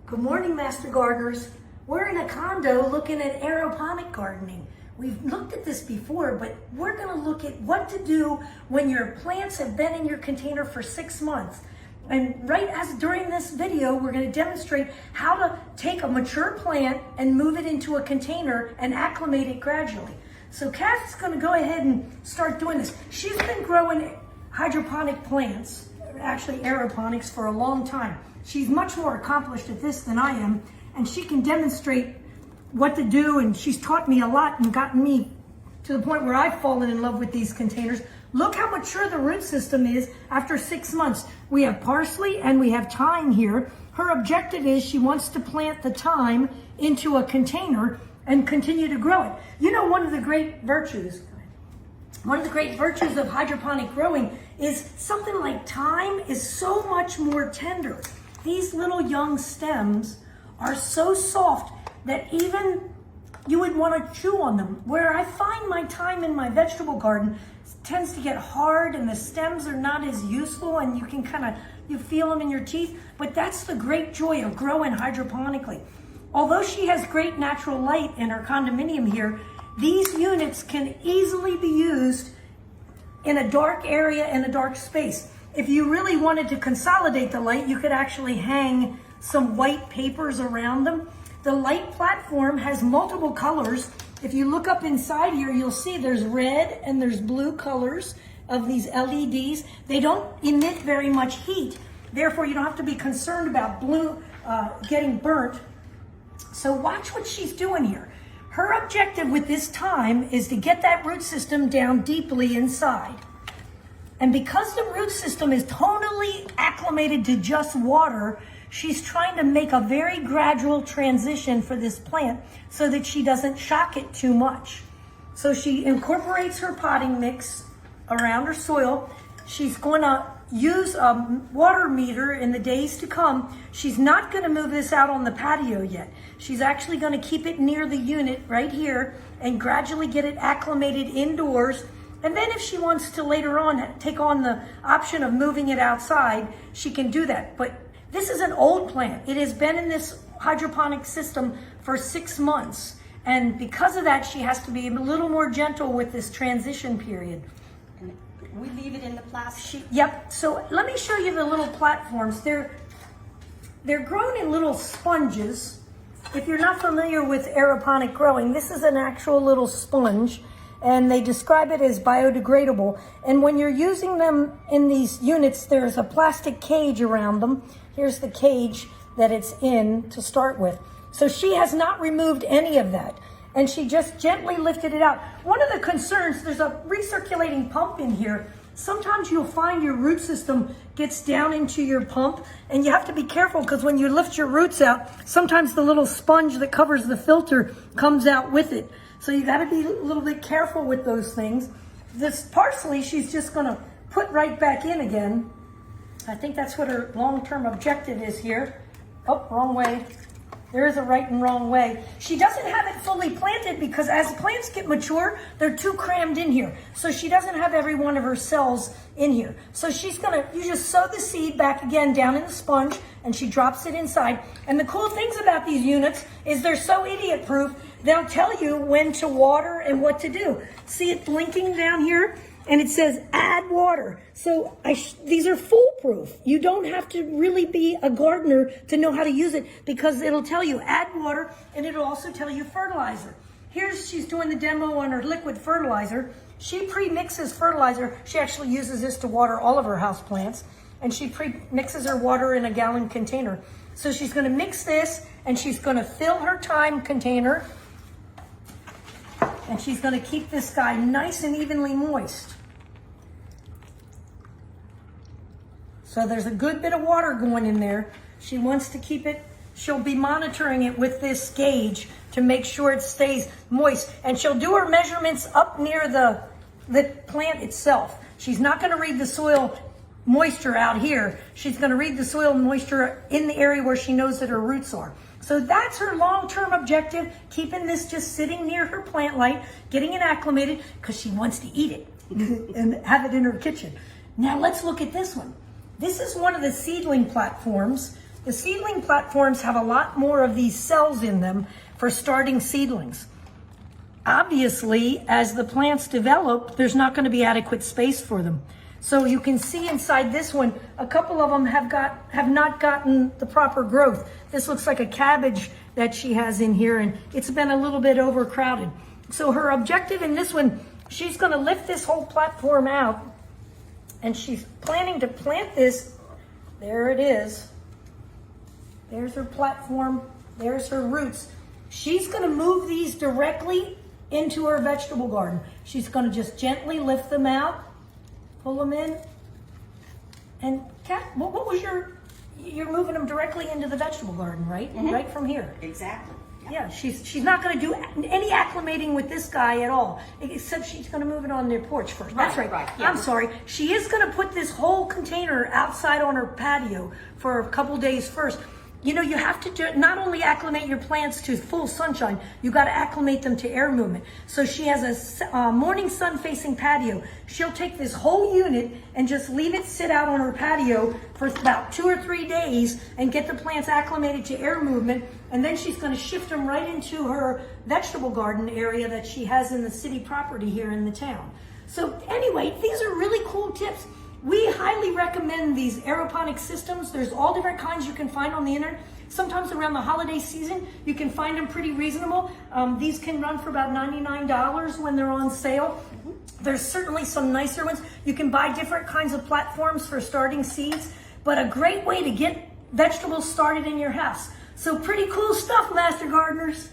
Good morning, Master Gardeners. We're in a condo looking at aeroponic gardening. We've looked at this before, but we're going to look at what to do when your plants have been in your container for 6 months. And right as during this video, we're going to demonstrate how to take a mature plant and move it into a container and acclimate it gradually. So Kath's going to go ahead and start doing this. She's been growing hydroponic plants, actually aeroponics, for a long time. She's much more accomplished at this than I am, and she can demonstrate what to do, and she's taught me a lot and gotten me to the point where I've fallen in love with these containers. Look how mature the root system is after 6 months. We have parsley and we have thyme here. Her objective is she wants to plant the thyme into a container and continue to grow it. You know, one of the great virtues of hydroponic growing is something like thyme is so much more tender. These little young stems are so soft that even you would want to chew on them. Where I find my thyme in my vegetable garden tends to get hard and the stems are not as useful, and you can you feel them in your teeth. But that's the great joy of growing hydroponically. Although she has great natural light in her condominium here, these units can easily be used in a dark area and a dark space. If you really wanted to consolidate the light, you could actually hang some white papers around them. The light platform has multiple colors. If you look up inside here, you'll see there's red and there's blue colors of these LEDs. They don't emit very much heat. Therefore, you don't have to be concerned about blue getting burnt. So watch what she's doing here. Her objective with this thyme is to get that root system down deeply inside. And because the root system is totally acclimated to just water, she's trying to make a very gradual transition for this plant so that she doesn't shock it too much. So she incorporates her potting mix around her soil. She's going to use a water meter in the days to come. She's not going to move this out on the patio yet. She's actually going to keep it near the unit right here and gradually get it acclimated indoors. And then if she wants to later on take on the option of moving it outside, she can do that. But this is an old plant. It has been in this hydroponic system for 6 months. And because of that, she has to be a little more gentle with this transition period. And we leave it in the plastic. Yep. So let me show you the little platforms. They're grown in little sponges. If you're not familiar with aeroponic growing, this is an actual little sponge. And they describe it as biodegradable. And when you're using them in these units, there's a plastic cage around them. Here's the cage that it's in to start with. So she has not removed any of that. And she just gently lifted it out. One of the concerns, there's a recirculating pump in here. Sometimes you'll find your root system gets down into your pump, and you have to be careful because when you lift your roots out, sometimes the little sponge that covers the filter comes out with it. So you got to be a little bit careful with those things. This parsley, she's just going to put right back in again. I think that's what her long-term objective is here. Oh, wrong way. There is a right and wrong way. She doesn't have it fully planted because as plants get mature, they're too crammed in here. So she doesn't have every one of her cells in here. So she's you just sow the seed back again down in the sponge and she drops it inside. And the cool things about these units is they're so idiot-proof, they'll tell you when to water and what to do. See it blinking down here? And it says add water. So these are foolproof. You don't have to really be a gardener to know how to use it because it'll tell you add water and it'll also tell you fertilizer. She's doing the demo on her liquid fertilizer. She pre-mixes fertilizer. She actually uses this to water all of her houseplants. And she pre-mixes her water in a gallon container. So she's gonna mix this and she's gonna fill her thyme container. And she's gonna keep this guy nice and evenly moist. So there's a good bit of water going in there. She wants to keep it, she'll be monitoring it with this gauge to make sure it stays moist. And she'll do her measurements up near the plant itself. She's not gonna read the soil moisture out here. She's gonna read the soil moisture in the area where she knows that her roots are. So that's her long-term objective, keeping this just sitting near her plant light, getting it acclimated because she wants to eat it and have it in her kitchen. Now let's look at this one. This is one of the seedling platforms The seedling platforms have a lot more of these cells in them for starting seedlings. Obviously, as the plants develop, there's not going to be adequate space for them. So you can see inside this one, a couple of them have not gotten the proper growth. This looks like a cabbage that she has in here, and it's been a little bit overcrowded. So her objective in this one, she's going to lift this whole platform out, and she's planning to plant this. There it is. There's her platform. There's her roots. She's going to move these directly into her vegetable garden. She's going to just gently lift them out, pull them in. And Kat, what was you're moving them directly into the vegetable garden, right? Mm-hmm. Right from here. Exactly. Yeah, she's not going to do any acclimating with this guy at all, except she's going to move it on their porch first. That's right. Yeah. I'm sorry. She is going to put this whole container outside on her patio for a couple days first. You know, you have to not only acclimate your plants to full sunshine, you got to acclimate them to air movement. So she has a morning sun facing patio. She'll take this whole unit and just leave it sit out on her patio for about 2 or 3 days and get the plants acclimated to air movement. And then she's going to shift them right into her vegetable garden area that she has in the city property here in the town. So anyway, these are really cool tips. We highly recommend these aeroponic systems. There's all different kinds you can find on the internet. Sometimes around the holiday season, you can find them pretty reasonable. These can run for about $99 when they're on sale. There's certainly some nicer ones. You can buy different kinds of platforms for starting seeds, but a great way to get vegetables started in your house. So pretty cool stuff, Master Gardeners.